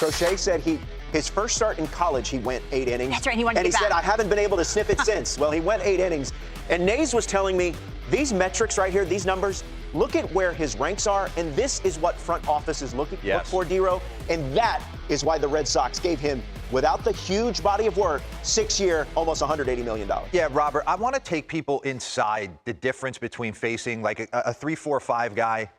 Crochet said his first start in college, he went 8 innings. That's right, he wanted to And he get said, back. I haven't been able to sniff it since. Well, he went 8 innings. And Nays was telling me, these metrics right here, these numbers, look at where his ranks are, and this is what front office is looking for, DeRosa. And that is why the Red Sox gave him, without the huge body of work, 6-year, almost $180 million. Yeah, Robert, I want to take people inside the difference between facing like a 3-4-5 guy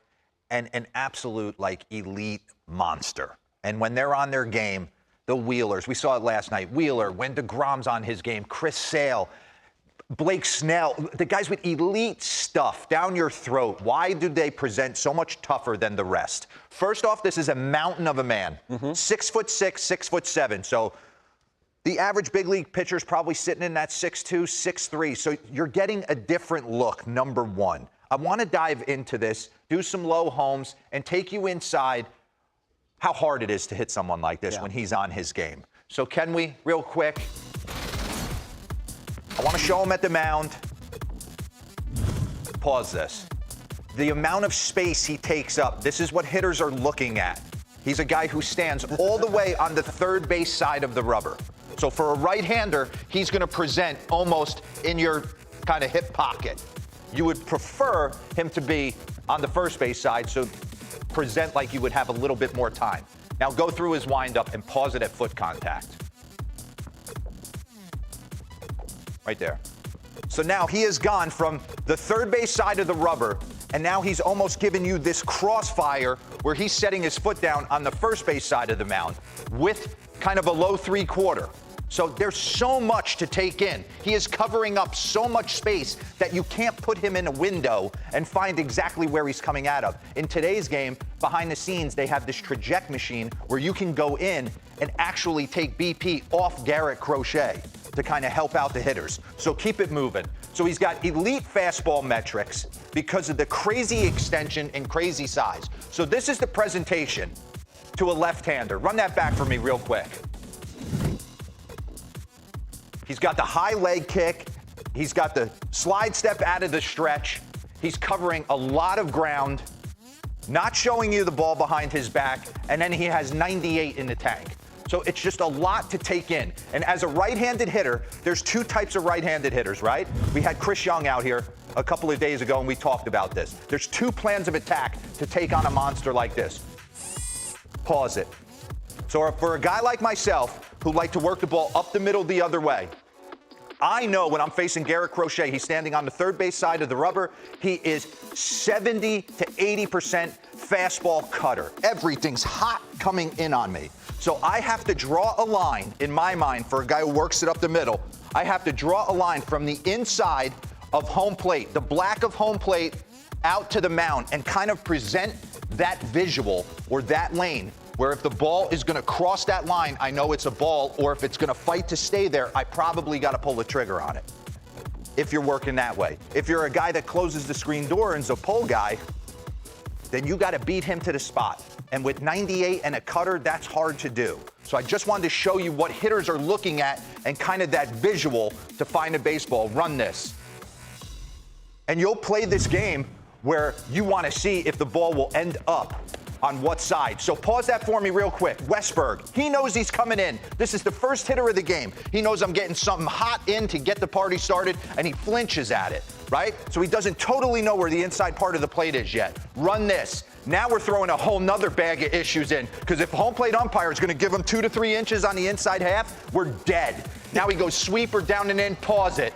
and an absolute like elite monster. And when they're on their game, the Wheelers, we saw it last night, Wheeler, when DeGrom's on his game, Chris Sale, Blake Snell, the guys with elite stuff down your throat. Why do they present so much tougher than the rest? First off, this is a mountain of a man. 6'6", 6'7". So the average big league pitcher is probably sitting in that 6'2", 6'3". So you're getting a different look, number one. I want to dive into this, do some low homes, and take you inside how hard it is to hit someone like this when he's on his game. So can we, real quick? I want to show him at the mound. Pause this. The amount of space he takes up, this is what hitters are looking at. He's a guy who stands all the way on the third base side of the rubber. So for a right-hander, he's going to present almost in your kind of hip pocket. You would prefer him to be on the first base side, so present like you would have a little bit more time. Now go through his windup and pause it at foot contact. Right there. So now he has gone from the third base side of the rubber, and now he's almost given you this crossfire where he's setting his foot down on the first base side of the mound with kind of a low 3/4. So there's so much to take in. He is covering up so much space that you can't put him in a window and find exactly where he's coming out of. In today's game, behind the scenes, they have this traject machine where you can go in and actually take BP off Garrett Crochet to kind of help out the hitters. So keep it moving. So he's got elite fastball metrics because of the crazy extension and crazy size. So this is the presentation to a left-hander. Run that back for me real quick. He's got the high leg kick. He's got the slide step out of the stretch. He's covering a lot of ground, not showing you the ball behind his back, and then he has 98 in the tank. So it's just a lot to take in. And as a right-handed hitter, there's two types of right-handed hitters, right? We had Chris Young out here a couple of days ago, and we talked about this. There's two plans of attack to take on a monster like this. Pause it. So for a guy like myself, who like to work the ball up the middle the other way, I know when I'm facing Garrett Crochet, he's standing on the third base side of the rubber. He is 70 to 80% fastball cutter. Everything's hot coming in on me. So I have to draw a line in my mind for a guy who works it up the middle. I have to draw a line from the inside of home plate, the black of home plate, out to the mound and kind of present that visual or that lane where if the ball is going to cross that line, I know it's a ball, or if it's going to fight to stay there, I probably got to pull the trigger on it. If you're working that way. If you're a guy that closes the screen door and's a pull guy, then you got to beat him to the spot. And with 98 and a cutter, that's hard to do. So I just wanted to show you what hitters are looking at and kind of that visual to find a baseball. Run this. And you'll play this game where you want to see if the ball will end up on what side. So pause that for me real quick. Westberg, he knows he's coming in. This is the first hitter of the game. He knows I'm getting something hot in to get the party started, and he flinches at it, right? So he doesn't totally know where the inside part of the plate is yet. Run this. Now we're throwing a whole nother bag of issues in, because if a home plate umpire is going to give him 2 to 3 inches on the inside half, we're dead. Now he goes sweeper down and in, pause it.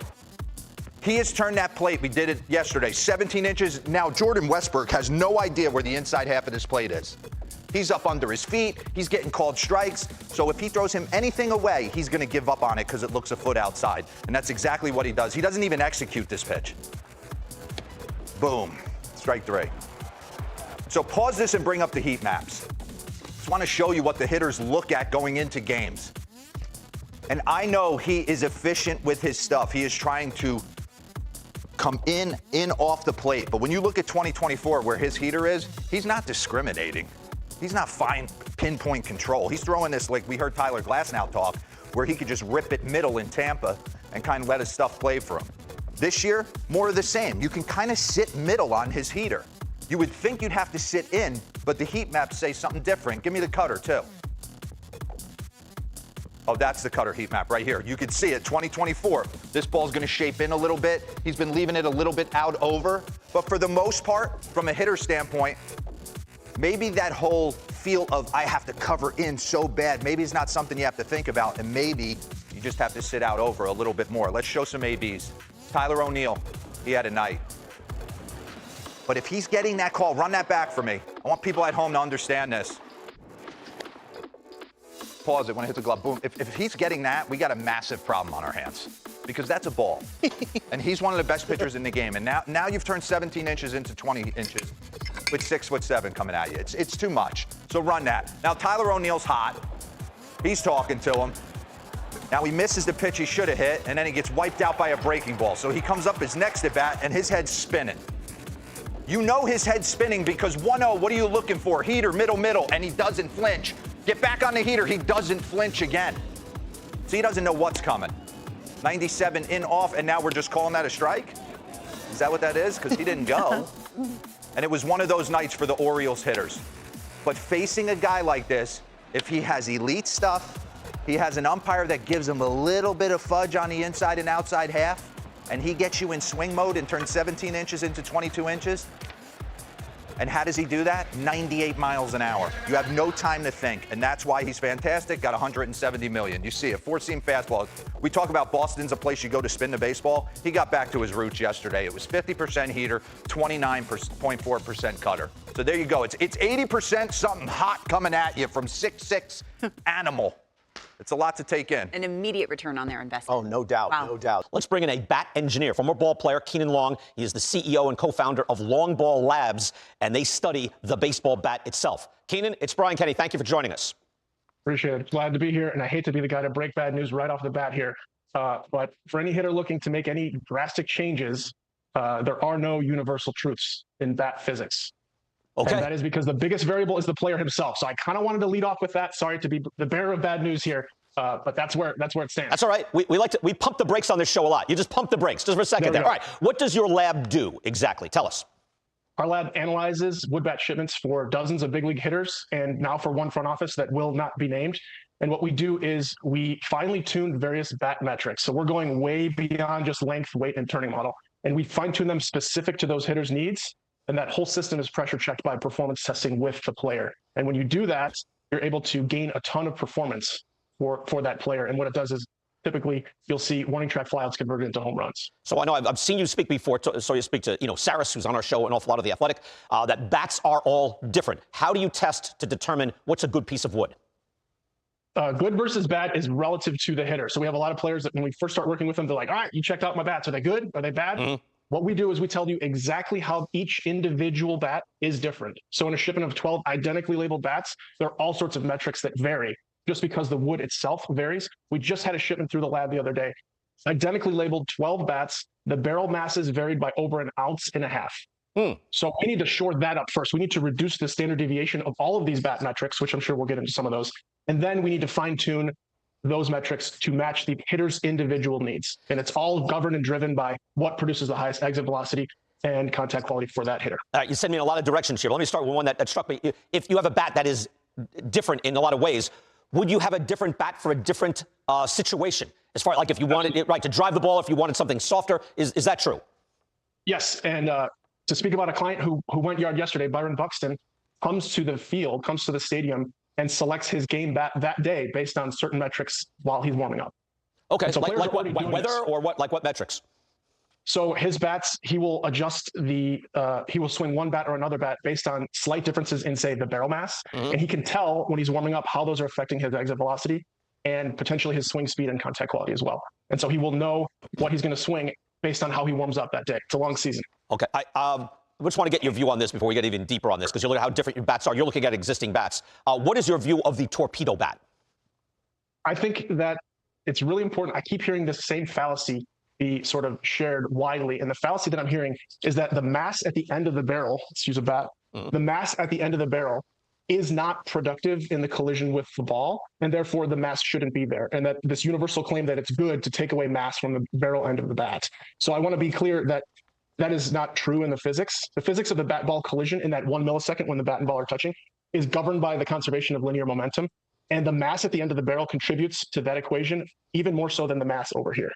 He has turned that plate. We did it yesterday, 17 inches. Now Jordan Westberg has no idea where the inside half of this plate is. He's up under his feet. He's getting called strikes. So if he throws him anything away, he's going to give up on it because it looks a foot outside. And that's exactly what he does. He doesn't even execute this pitch. Boom. Strike 3. So pause this and bring up the heat maps. Just want to show you what the hitters look at going into games. And I know he is efficient with his stuff. He is trying to come in, off the plate. But when you look at 2024, where his heater is, he's not discriminating. He's not fine pinpoint control. He's throwing this like we heard Tyler Glasnow talk, where he could just rip it middle in Tampa and kind of let his stuff play for him. This year, more of the same. You can kind of sit middle on his heater. You would think you'd have to sit in, but the heat maps say something different. Give me the cutter, too. Oh, that's the cutter heat map right here. You can see it, 2024. This ball's gonna shape in a little bit. He's been leaving it a little bit out over. But for the most part, from a hitter standpoint, maybe that whole feel of I have to cover in so bad, maybe it's not something you have to think about, and maybe you just have to sit out over a little bit more. Let's show some ABs. Tyler O'Neill, he had a night. But if he's getting that call, run that back for me. I want people at home to understand this. Pause it when it hits the glove. Boom. If he's getting that, we got a massive problem on our hands because that's a ball. And he's one of the best pitchers in the game. And now you've turned 17 inches into 20 inches with 6'7" coming at you. It's too much. So run that. Now Tyler O'Neill's hot. He's talking to him. Now he misses the pitch he should have hit, and then he gets wiped out by a breaking ball. So he comes up his next at bat, and his head's spinning. You know his head's spinning because 1-0, what are you looking for? Heater, middle, and he doesn't flinch. Get back on the heater, he doesn't flinch again. So he doesn't know what's coming. 97 in off, and now we're just calling that a strike? Is that what that is? Because he didn't go. And it was one of those nights for the Orioles hitters. But facing a guy like this, if he has elite stuff, he has an umpire that gives him a little bit of fudge on the inside and outside half, and he gets you in swing mode and turns 17 inches into 22 inches. And how does he do that? 98 miles an hour. You have no time to think, and that's why he's fantastic. Got 170 million. You see it, four-seam fastball. We talk about Boston's a place you go to spin the baseball. He got back to his roots yesterday. It was 50% heater, 29.4% cutter. So there you go. It's 80% something hot coming at you from 6'6" animal. It's a lot to take in. An immediate return on their investment. Oh, no doubt, Wow. no doubt. Let's bring in a bat engineer, former ball player, Keenan Long. He is the CEO and co-founder of Long Ball Labs, and they study the baseball bat itself. Keenan, it's Brian Kenny. Thank you for joining us. Appreciate it. Glad to be here, and I hate to be the guy to break bad news right off the bat here. But for any hitter looking to make any drastic changes, there are no universal truths in bat physics. Okay. And that is because the biggest variable is the player himself. So I kind of wanted to lead off with that. Sorry to be the bearer of bad news here, but that's where it stands. That's all right. We pump the brakes on this show a lot. You just pump the brakes just for a second there. All right. What does your lab do exactly? Tell us. Our lab analyzes wood bat shipments for dozens of big league hitters, and now for one front office that will not be named. And what we do is we finely tune various bat metrics. So we're going way beyond just length, weight, and turning model. And we fine tune them specific to those hitters' needs. And that whole system is pressure checked by performance testing with the player. And when you do that, you're able to gain a ton of performance for that player. And what it does is typically you'll see warning track flyouts converted into home runs. So I know I've seen you speak before, so you speak to, Saris, who's on our show, an awful lot of The Athletic, that bats are all different. How do you test to determine what's a good piece of wood? Good versus bad is relative to the hitter. So we have a lot of players that when we first start working with them, they're like, all right, you checked out my bats. Are they good? Are they bad? Mm-hmm. What we do is we tell you exactly how each individual bat is different. So in a shipment of 12 identically labeled bats, there are all sorts of metrics that vary just because the wood itself varies. We just had a shipment through the lab the other day. Identically labeled 12 bats, the barrel masses varied by over 1.5 ounces. So we need to shore that up first. We need to reduce the standard deviation of all of these bat metrics, which I'm sure we'll get into some of those. And then we need to fine tune those metrics to match the hitter's individual needs. And it's all governed and driven by what produces the highest exit velocity and contact quality for that hitter. You sent me in a lot of directions here. Let me start with one that struck me. If you have a bat that is different in a lot of ways, would you have a different bat for a different situation? As far as like if you wanted it right to drive the ball, if you wanted something softer, is that true? Yes. And to speak about a client who went yard yesterday, Byron Buxton, comes to the field, comes to the stadium, and selects his game bat that day based on certain metrics while he's warming up. Okay, so like what, weather or what? Like what metrics? So his bats, he will adjust he will swing one bat or another bat based on slight differences in, say, the barrel mass. Mm-hmm. And he can tell when he's warming up how those are affecting his exit velocity and potentially his swing speed and contact quality as well. And so he will know what he's going to swing based on how he warms up that day. It's a long season. Okay. I just want to get your view on this before we get even deeper on this, because you look at how different your bats are. You're looking at existing bats. What is your view of the torpedo bat? I think that it's really important. I keep hearing this same fallacy be sort of shared widely. And the fallacy that I'm hearing is that the mass at the end of the barrel, let's use a bat, the mass at the end of the barrel is not productive in the collision with the ball, and therefore the mass shouldn't be there. And that this universal claim that it's good to take away mass from the barrel end of the bat. So I want to be clear that that is not true in the physics. The physics of the bat-ball collision in that 1 millisecond when the bat and ball are touching is governed by the conservation of linear momentum. And the mass at the end of the barrel contributes to that equation even more so than the mass over here.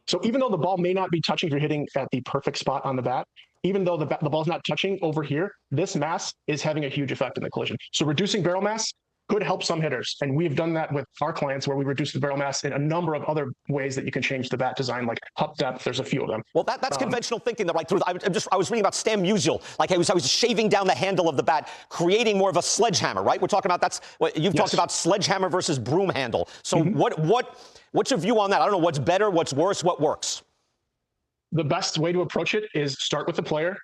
So even though the ball may not be touching if you're hitting at the perfect spot on the bat, even though the ball's not touching over here, this mass is having a huge effect in the collision. So reducing barrel mass could help some hitters. And we've done that with our clients where we reduce the barrel mass in a number of other ways that you can change the bat design, like hup depth. There's a few of them. Well, that's conventional thinking, the right through. I was reading about Stan Musial, like I was shaving down the handle of the bat, creating more of a sledgehammer, right? We're talking about that's what you've talked about, sledgehammer versus broom handle. So what's your view on that? I don't know what's better, what's worse, what works. The best way to approach it is start with the player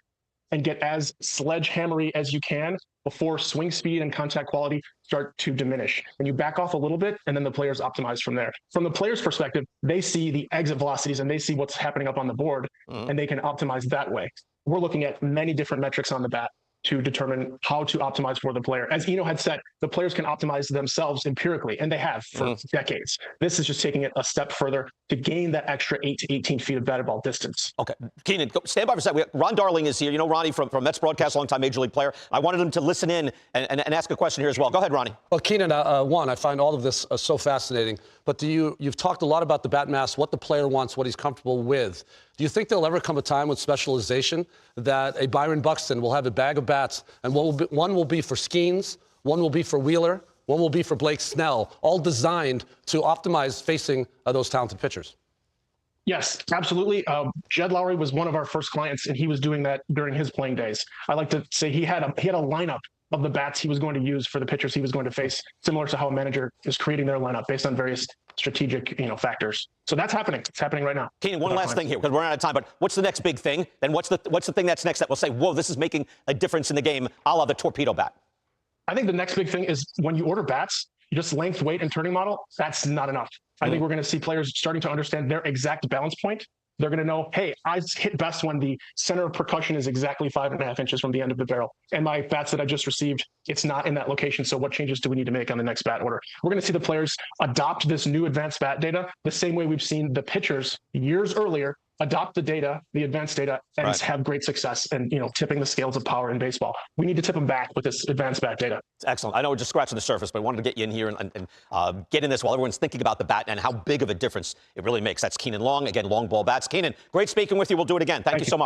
and get as sledgehammery as you can before swing speed and contact quality start to diminish. And you back off a little bit, and then the players optimize from there. From the player's perspective, they see the exit velocities and they see what's happening up on the board, and they can optimize that way. We're looking at many different metrics on the bat to determine how to optimize for the player. As Eno had said, the players can optimize themselves empirically, and they have for decades. This is just taking it a step further to gain that extra 8 to 18 feet of batted ball distance. Okay, Keenan, stand by for a second. Ron Darling is here. You know Ronnie from Mets broadcast, longtime Major League player. I wanted him to listen in and ask a question here as well. Go ahead, Ronnie. Well, Keenan, I find all of this so fascinating. But you've talked a lot about the bat mass, what the player wants, what he's comfortable with. Do you think there'll ever come a time with specialization that a Byron Buxton will have a bag of bats, and one will be for Skeens, one will be for Wheeler, one will be for Blake Snell, all designed to optimize facing those talented pitchers? Yes, absolutely. Jed Lowry was one of our first clients, and he was doing that during his playing days. I like to say he had a lineup of the bats he was going to use for the pitchers he was going to face, similar to how a manager is creating their lineup based on various strategic, factors. So that's happening. It's happening right now. Keenan, one last thing here, because we're out of time, but what's the next big thing? Then what's the thing that's next that will say, whoa, this is making a difference in the game, a la the torpedo bat? I think the next big thing is when you order bats, just length, weight, and turning model, that's not enough. I think we're going to see players starting to understand their exact balance point. They're going to know, hey, I hit best when the center of percussion is exactly 5.5 inches from the end of the barrel. And my bats that I just received, it's not in that location. So what changes do we need to make on the next bat order? We're going to see the players adopt this new advanced bat data the same way we've seen the pitchers years earlier adopt the data, the advanced data, and have great success and, tipping the scales of power in baseball. We need to tip them back with this advanced bat data. Excellent. I know we're just scratching the surface, but I wanted to get you in here and get in this while everyone's thinking about the bat and how big of a difference it really makes. That's Keenan Long. Again, long ball bats. Keenan, great speaking with you. We'll do it again. Thank you so much.